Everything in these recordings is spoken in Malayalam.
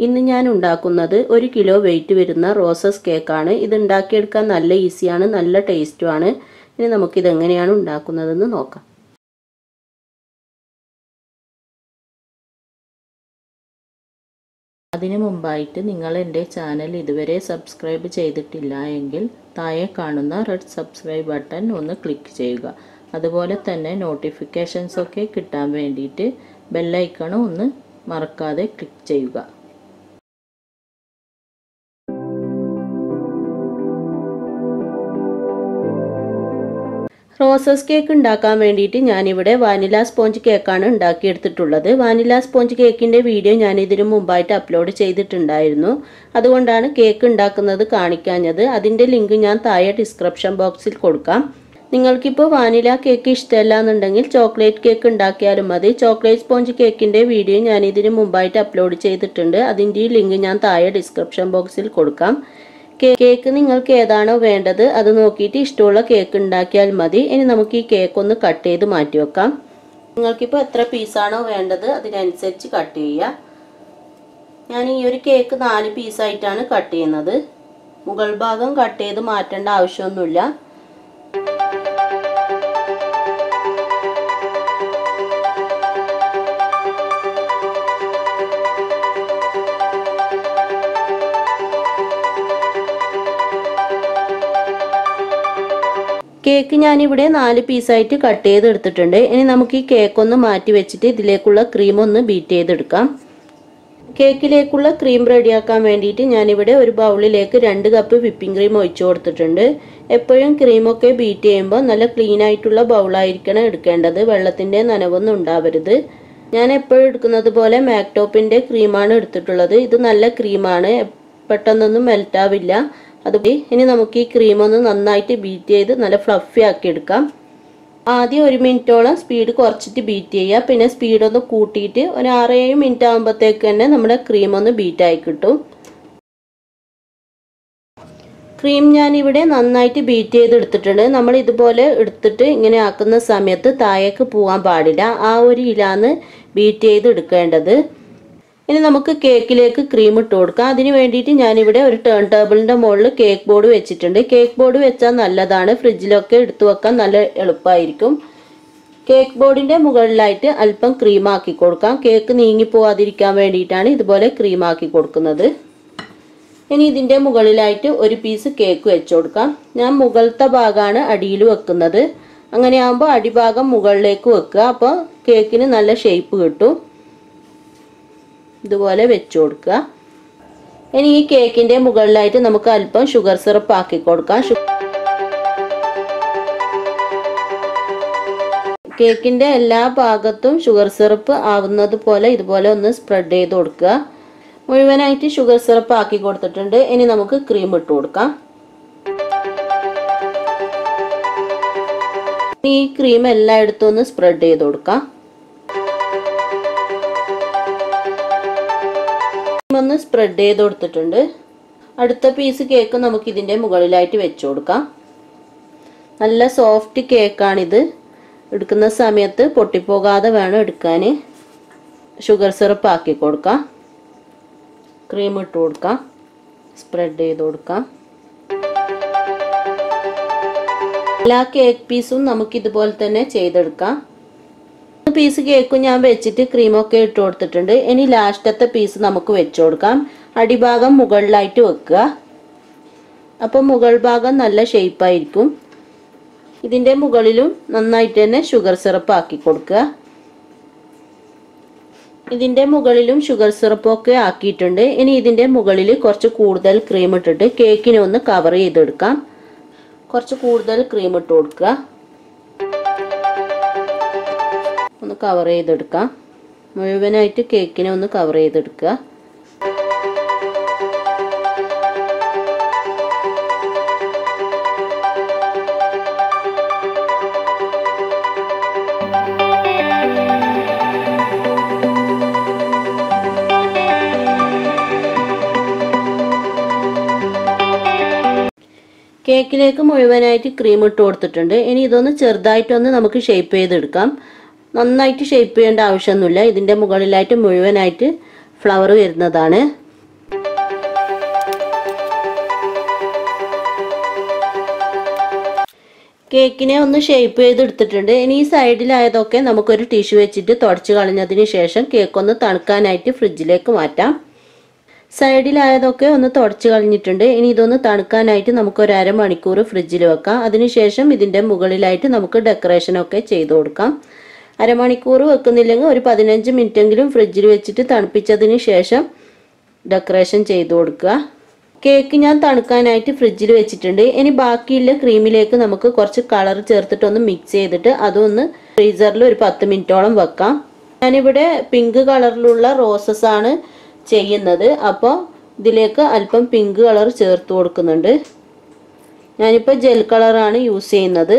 ഇന്ന് ഞാൻ ഉണ്ടാക്കുന്നത് 1 കിലോ വെയിറ്റ് വരുന്ന റോസസ് കേക്കാണ്. ഇത് ഉണ്ടാക്കിയെടുക്കാൻ നല്ല ഈസിയാണ്, നല്ല ടേസ്റ്റുമാണ്. ഇനി നമുക്കിത് എങ്ങനെയാണ് ഉണ്ടാക്കുന്നതെന്ന് നോക്കാം. അതിനു മുമ്പായിട്ട് നിങ്ങൾ എൻ്റെ ചാനൽ ഇതുവരെ സബ്സ്ക്രൈബ് ചെയ്തിട്ടില്ല എങ്കിൽ താഴെ കാണുന്ന റെഡ് സബ്സ്ക്രൈബ് ബട്ടൺ ഒന്ന് ക്ലിക്ക് ചെയ്യുക. അതുപോലെ തന്നെ നോട്ടിഫിക്കേഷൻസ് ഒക്കെ കിട്ടാൻ വേണ്ടിയിട്ട് ബെൽ ഐക്കൺ ഒന്ന് മറക്കാതെ ക്ലിക്ക് ചെയ്യുക. റോസസ് കേക്ക് ഉണ്ടാക്കാൻ വേണ്ടിയിട്ട് ഞാനിവിടെ വാനില സ്പോഞ്ച് കേക്കാണ് ഉണ്ടാക്കിയെടുത്തിട്ടുള്ളത്. വാനില സ്പോഞ്ച് കേക്കിൻ്റെ വീഡിയോ ഞാൻ ഇതിനു മുമ്പായിട്ട് അപ്ലോഡ് ചെയ്തിട്ടുണ്ടായിരുന്നു. അതുകൊണ്ടാണ് കേക്ക് ഉണ്ടാക്കുന്നത് കാണിക്കാഞ്ഞത്. അതിൻ്റെ ലിങ്ക് ഞാൻ താഴെ ഡിസ്ക്രിപ്ഷൻ ബോക്സിൽ കൊടുക്കാം. നിങ്ങൾക്കിപ്പോൾ വാനില കേക്ക് ഇഷ്ടമല്ല എന്നുണ്ടെങ്കിൽ ചോക്ലേറ്റ് കേക്ക് ഉണ്ടാക്കിയാലും മതി. ചോക്ലേറ്റ് സ്പോഞ്ച് കേക്കിൻ്റെ വീഡിയോ ഞാൻ ഇതിനു മുമ്പായിട്ട് അപ്ലോഡ് ചെയ്തിട്ടുണ്ട്. അതിൻ്റെ ലിങ്ക് ഞാൻ താഴെ ഡിസ്ക്രിപ്ഷൻ ബോക്സിൽ കൊടുക്കാം. കേക്ക് നിങ്ങൾക്ക് ഏതാണോ വേണ്ടത് അത് നോക്കിയിട്ട് ഇഷ്ടമുള്ള കേക്ക് ഉണ്ടാക്കിയാൽ മതി. ഇനി നമുക്ക് ഈ കേക്ക് ഒന്ന് കട്ട് ചെയ്ത് മാറ്റി വെക്കാം. നിങ്ങൾക്കിപ്പോൾ എത്ര പീസാണോ വേണ്ടത് അതിനനുസരിച്ച് കട്ട് ചെയ്യുക. ഞാൻ ഈ ഒരു കേക്ക് 4 പീസായിട്ടാണ് കട്ട് ചെയ്യുന്നത്. മുകൾ ഭാഗം കട്ട് ചെയ്ത് മാറ്റേണ്ട ആവശ്യമൊന്നുമില്ല. കേക്ക് ഞാനിവിടെ 4 പീസായിട്ട് കട്ട് ചെയ്തെടുത്തിട്ടുണ്ട്. ഇനി നമുക്ക് ഈ കേക്ക് ഒന്ന് മാറ്റി വെച്ചിട്ട് ഇതിലേക്കുള്ള ക്രീം ഒന്ന് ബീറ്റ് ചെയ്തെടുക്കാം. കേക്കിലേക്കുള്ള ക്രീം റെഡിയാക്കാൻ വേണ്ടിയിട്ട് ഞാനിവിടെ ഒരു ബൗളിലേക്ക് 2 കപ്പ് വിപ്പിംഗ് ക്രീം ഒഴിച്ചു കൊടുത്തിട്ടുണ്ട്. എപ്പോഴും ക്രീമൊക്കെ ബീറ്റ് ചെയ്യുമ്പോൾ നല്ല ക്ലീൻ ആയിട്ടുള്ള ബൗളായിരിക്കണം എടുക്കേണ്ടത്. വെള്ളത്തിൻ്റെ നനവൊന്നും ഉണ്ടാവരുത്. ഞാൻ എപ്പോഴും എടുക്കുന്നത് പോലെ മാക്ടോപ്പിൻ്റെ ക്രീമാണ് എടുത്തിട്ടുള്ളത്. ഇത് നല്ല ക്രീമാണ്, പെട്ടെന്നൊന്നും മെൽറ്റാവില്ല. അതുപോലെ ഇനി നമുക്ക് ഈ ക്രീം ഒന്ന് നന്നായിട്ട് ബീറ്റ് ചെയ്ത് നല്ല ഫ്ലഫി ആക്കി എടുക്കാം. ആദ്യം 1 മിനിറ്റോളം സ്പീഡ് കുറച്ചിട്ട് ബീറ്റ് ചെയ്യുക. പിന്നെ സ്പീഡ് ഒന്ന് കൂട്ടിയിട്ട് ഒരു 6-7 മിനിറ്റ് ആകുമ്പോഴത്തേക്ക് തന്നെ നമ്മുടെ ക്രീം ഒന്ന് ബീറ്റായി കിട്ടും. ക്രീം ഞാനിവിടെ നന്നായിട്ട് ബീറ്റ് ചെയ്തെടുത്തിട്ടുണ്ട്. നമ്മൾ ഇതുപോലെ എടുത്തിട്ട് ഇങ്ങനെ ആക്കുന്ന സമയത്ത് താഴേക്ക് പോകാൻ പാടില്ല. ആ ഒരു ഇലാണ് ബീറ്റ് ചെയ്ത് എടുക്കേണ്ടത്. ഇനി നമുക്ക് കേക്കിലേക്ക് ക്രീം ഇട്ട് കൊടുക്കാം. അതിന് വേണ്ടിയിട്ട് ഞാനിവിടെ ഒരു ടേൺ ടേബിളിൻ്റെ മുകളിൽ കേക്ക് ബോർഡ് വെച്ചിട്ടുണ്ട്. കേക്ക് ബോർഡ് വെച്ചാൽ നല്ലതാണ്, ഫ്രിഡ്ജിലൊക്കെ എടുത്തു വെക്കാൻ നല്ല എളുപ്പമായിരിക്കും. കേക്ക് ബോർഡിൻ്റെ മുകളിലായിട്ട് അല്പം ക്രീം ആക്കി കൊടുക്കാം. കേക്ക് നീങ്ങിപ്പോവാതിരിക്കാൻ വേണ്ടിയിട്ടാണ് ഇതുപോലെ ക്രീം ആക്കി കൊടുക്കുന്നത്. ഇനി ഇതിൻ്റെ മുകളിലായിട്ട് ഒരു പീസ് കേക്ക് വെച്ച് കൊടുക്കാം. ഞാൻ മുകളിലത്തെ ഭാഗമാണ് അടിയിൽ വെക്കുന്നത്. അങ്ങനെ ആകുമ്പോൾ അടിഭാഗം മുകളിലേക്ക് വെക്കുക. അപ്പോൾ കേക്കിന് നല്ല ഷേപ്പ് കിട്ടും. ഇതുപോലെ വെച്ചു കൊടുക്കുക. ഇനി ഈ കേക്കിൻ്റെ മുകളിലായിട്ട് നമുക്ക് അല്പം ഷുഗർ സിറപ്പ് ആക്കി കൊടുക്കാം. കേക്കിൻ്റെ എല്ലാ ഭാഗത്തും ഷുഗർ സിറപ്പ് ആവുന്നത് പോലെ ഇതുപോലെ ഒന്ന് സ്പ്രെഡ് ചെയ്ത് കൊടുക്കുക. മുഴുവനായിട്ട് ഷുഗർ സിറപ്പ് ആക്കി കൊടുത്തിട്ടുണ്ട്. ഇനി നമുക്ക് ക്രീം ഇട്ട് കൊടുക്കാം. ഈ ക്രീം എല്ലായിടത്തും ഒന്ന് സ്പ്രെഡ് ചെയ്ത് കൊടുക്കാം. ഒന്ന് സ്പ്രെഡ് ചെയ്ത് കൊടുത്തിട്ടുണ്ട്. അടുത്ത പീസ് കേക്ക് നമുക്ക് ഇതിൻ്റെ മുകളിലായിട്ട് വെച്ച് കൊടുക്കാം. നല്ല സോഫ്റ്റ് കേക്കാണിത്. എടുക്കുന്ന സമയത്ത് പൊട്ടിപ്പോകാതെ വേണം എടുക്കാൻ. ഷുഗർ സിറപ്പ് ആക്കി കൊടുക്കാം. ക്രീം ഇട്ട് കൊടുക്കാം. സ്പ്രെഡ് ചെയ്ത് കൊടുക്കാം. എല്ലാ കേക്ക് പീസും നമുക്കിതുപോലെ തന്നെ ചെയ്തെടുക്കാം. പീസ് കേക്കും ഞാൻ വെച്ചിട്ട് ക്രീമൊക്കെ ഇട്ട് കൊടുത്തിട്ടുണ്ട്. ഇനി ലാസ്റ്റത്തെ പീസ് നമുക്ക് വെച്ച് കൊടുക്കാം. അടിഭാഗം മുകളിലായിട്ട് വെക്കുക. അപ്പം മുകൾ ഭാഗം നല്ല ഷേപ്പായിരിക്കും. ഇതിൻ്റെ മുകളിലും നന്നായിട്ട് തന്നെ ഷുഗർ സിറപ്പ് ആക്കി കൊടുക്കുക. ഇതിൻ്റെ മുകളിലും ഷുഗർ സിറപ്പൊക്കെ ആക്കിയിട്ടുണ്ട്. ഇനി ഇതിൻ്റെ മുകളിൽ കുറച്ച് കൂടുതൽ ക്രീം ഇട്ടിട്ട് കേക്കിനെ ഒന്ന് കവർ ചെയ്തെടുക്കാം. കുറച്ച് കൂടുതൽ ക്രീം ഇട്ട് കൊടുക്കുക. ഒന്ന് കവർ ചെയ്തെടുക്കാം. മുഴുവനായിട്ട് കേക്കിനെ ഒന്ന് കവർ ചെയ്തെടുക്കുക. കേക്കിലേക്ക് മുഴുവനായിട്ട് ക്രീം ഇട്ട് കൊടുത്തിട്ടുണ്ട്. ഇനി ഇതൊന്ന് ചെറുതായിട്ടൊന്ന് നമുക്ക് ഷേപ്പ് ചെയ്തെടുക്കാം. നന്നായിട്ട് ഷേപ്പ് ചെയ്യേണ്ട ആവശ്യമൊന്നുമില്ല. ഇതിൻ്റെ മുകളിലായിട്ട് മുഴുവനായിട്ട് ഫ്ലവർ വരുന്നതാണ്. കേക്കിനെ ഒന്ന് ഷേപ്പ് ചെയ്തെടുത്തിട്ടുണ്ട്. ഇനി ഈ സൈഡിലായതൊക്കെ നമുക്കൊരു ടിഷ്യൂ വെച്ചിട്ട് തുടച്ച് കളഞ്ഞതിന് ശേഷം കേക്ക് ഒന്ന് തണുക്കാനായിട്ട് ഫ്രിഡ്ജിലേക്ക് മാറ്റാം. സൈഡിലായതൊക്കെ ഒന്ന് തുടച്ച് കളഞ്ഞിട്ടുണ്ട്. ഇനി ഇതൊന്ന് തണുക്കാനായിട്ട് നമുക്കൊരു അരമണിക്കൂർ ഫ്രിഡ്ജിൽ വെക്കാം. അതിനുശേഷം ഇതിൻ്റെ മുകളിലായിട്ട് നമുക്ക് ഡെക്കറേഷനൊക്കെ ചെയ്ത് കൊടുക്കാം. അരമണിക്കൂർ വെക്കുന്നില്ലെങ്കിൽ ഒരു 15 മിനിറ്റെങ്കിലും ഫ്രിഡ്ജിൽ വെച്ചിട്ട് തണുപ്പിച്ചതിന് ശേഷം ഡെക്കറേഷൻ ചെയ്ത് കൊടുക്കുക. കേക്ക് ഞാൻ തണുക്കാനായിട്ട് ഫ്രിഡ്ജിൽ വെച്ചിട്ടുണ്ട്. ഇനി ബാക്കിയുള്ള ക്രീമിലേക്ക് നമുക്ക് കുറച്ച് കളർ ചേർത്തിട്ടൊന്ന് മിക്സ് ചെയ്തിട്ട് അതൊന്ന് ഫ്രീസറിൽ ഒരു 10 മിനിറ്റോളം വെക്കാം. ഞാനിവിടെ പിങ്ക് കളറിലുള്ള റോസസ് ആണ് ചെയ്യുന്നത്. അപ്പോൾ ഇതിലേക്ക് അല്പം പിങ്ക് കളർ ചേർത്ത് കൊടുക്കുന്നുണ്ട്. ഞാനിപ്പോൾ ജെൽ കളറാണ് യൂസ് ചെയ്യുന്നത്.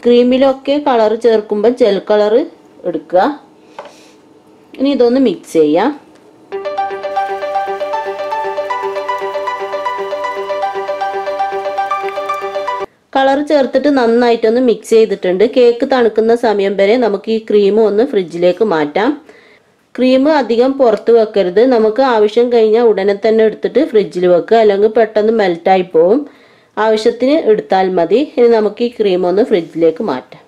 ക്രീമിലൊക്കെ കളർ ചേർക്കുമ്പോൾ ജെൽ കളർ എടുക്കുക. ഇനി ഇതൊന്ന് മിക്സ് ചെയ്യാം. കളർ ചേർത്തിട്ട് നന്നായിട്ടൊന്ന് മിക്സ് ചെയ്തിട്ടുണ്ട്. കേക്ക് തണുക്കുന്ന സമയം വരെ നമുക്ക് ഈ ക്രീം ഒന്ന് ഫ്രിഡ്ജിലേക്ക് മാറ്റാം. ക്രീം അധികം പുറത്ത് വെക്കരുത്. നമുക്ക് ആവശ്യം കഴിഞ്ഞാൽ ഉടനെ തന്നെ എടുത്തിട്ട് ഫ്രിഡ്ജിൽ വെക്കുക, അല്ലെങ്കിൽ പെട്ടെന്ന് മെൽറ്റായി പോവും. ആവശ്യത്തിന് എടുത്താൽ മതി. ഇനി നമുക്ക് ഈ ക്രീം ഒന്ന് ഫ്രിഡ്ജിലേക്ക് മാറ്റാം.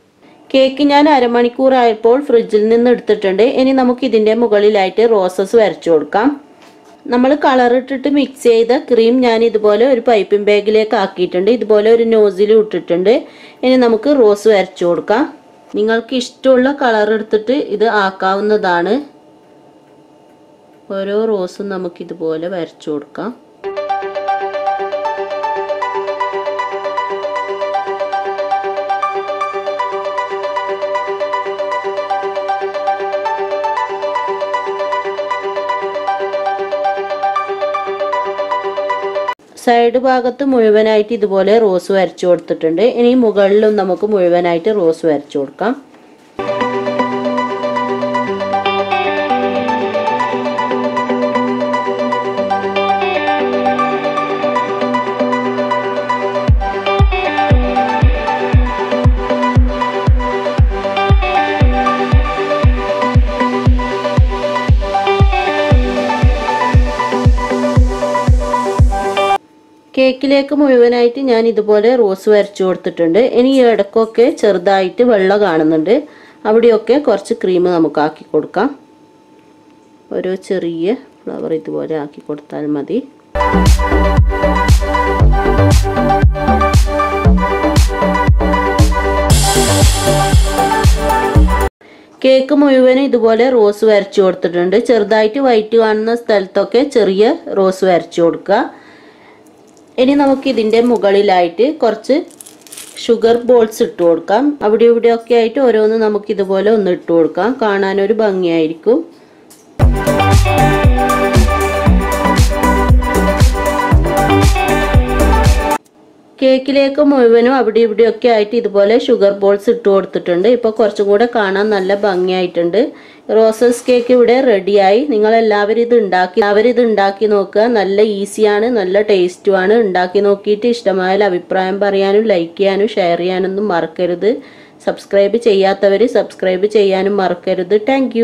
കേക്ക് ഞാൻ അരമണിക്കൂറായപ്പോൾ ഫ്രിഡ്ജിൽ നിന്ന് എടുത്തിട്ടുണ്ട്. ഇനി നമുക്ക് ഇതിൻ്റെ മുകളിലായിട്ട് റോസസ് വരച്ചു കൊടുക്കാം. നമ്മൾ കളർ ഇട്ടിട്ട് മിക്സ് ചെയ്ത ക്രീം ഞാൻ ഇതുപോലെ ഒരു പൈപ്പിംഗ് ബാഗിലേക്ക് ആക്കിയിട്ടുണ്ട്. ഇതുപോലെ ഒരു നോസിൽ ഇട്ടിട്ടുണ്ട്. ഇനി നമുക്ക് റോസ് വരച്ചു കൊടുക്കാം. നിങ്ങൾക്ക് ഇഷ്ടമുള്ള കളർ എടുത്തിട്ട് ഇത് ആക്കാവുന്നതാണ്. ഓരോ റോസും നമുക്കിതുപോലെ വരച്ചു കൊടുക്കാം. സൈഡ് ഭാഗത്ത് മുഴുവനായിട്ട് ഇതുപോലെ റോസ് വരച്ചു കൊടുത്തിട്ടുണ്ട്. ഇനി മുകളിലും നമുക്ക് മുഴുവനായിട്ട് റോസ് വരച്ചു കൊടുക്കാം. കേക്കിലേക്ക് മുഴുവനായിട്ട് ഞാൻ ഇതുപോലെ റോസ് വരച്ചു കൊടുത്തിട്ടുണ്ട്. ഇനി ഇടയ്ക്കൊക്കെ ചെറുതായിട്ട് വെള്ള കാണുന്നുണ്ട്. അവിടെയൊക്കെ കുറച്ച് ക്രീം നമുക്ക് ആക്കി കൊടുക്കാം. ഒരു ചെറിയ ഫ്ലവർ ഇതുപോലെ ആക്കി കൊടുത്താൽ മതി. കേക്ക് മുഴുവനും ഇതുപോലെ റോസ് വരച്ചു കൊടുത്തിട്ടുണ്ട്. ചെറുതായിട്ട് വൈറ്റ് കാണുന്ന സ്ഥലത്തൊക്കെ ചെറിയ റോസ് വരച്ചു കൊടുക്കുക. ഇനി നമുക്ക് ഇതിൻ്റെ മുകളിലായിട്ട് കുറച്ച് ഷുഗർ ബോൾസ് ഇട്ട് കൊടുക്കാം. അവിടെ ഇവിടെയൊക്കെ ആയിട്ട് ഓരോന്ന് നമുക്ക് ഇതുപോലെ ഒന്ന് ഇട്ട് കൊടുക്കാം. കാണാനൊരു ഭംഗിയായിരിക്കും. കേക്കിലേക്ക് മുഴുവനും അവിടെ ഇവിടെയൊക്കെ ആയിട്ട് ഇതുപോലെ ഷുഗർ ബോൾസ് ഇട്ട് കൊടുത്തിട്ടുണ്ട്. ഇപ്പോൾ കുറച്ചും കൂടെ കാണാൻ നല്ല ഭംഗിയായിട്ടുണ്ട്. റോസസ് കേക്ക് ഇവിടെ റെഡിയായി. നിങ്ങളെല്ലാവരും ഇത് ഉണ്ടാക്കി നോക്കുക. നല്ല ഈസിയാണ്, നല്ല ടേസ്റ്റുമാണ്. ഉണ്ടാക്കി നോക്കിയിട്ട് ഇഷ്ടമായാൽ അഭിപ്രായം പറയാനും ലൈക്ക് ചെയ്യാനും ഷെയർ ചെയ്യാനൊന്നും മറക്കരുത്. സബ്സ്ക്രൈബ് ചെയ്യാത്തവർ സബ്സ്ക്രൈബ് ചെയ്യാനും മറക്കരുത്. താങ്ക്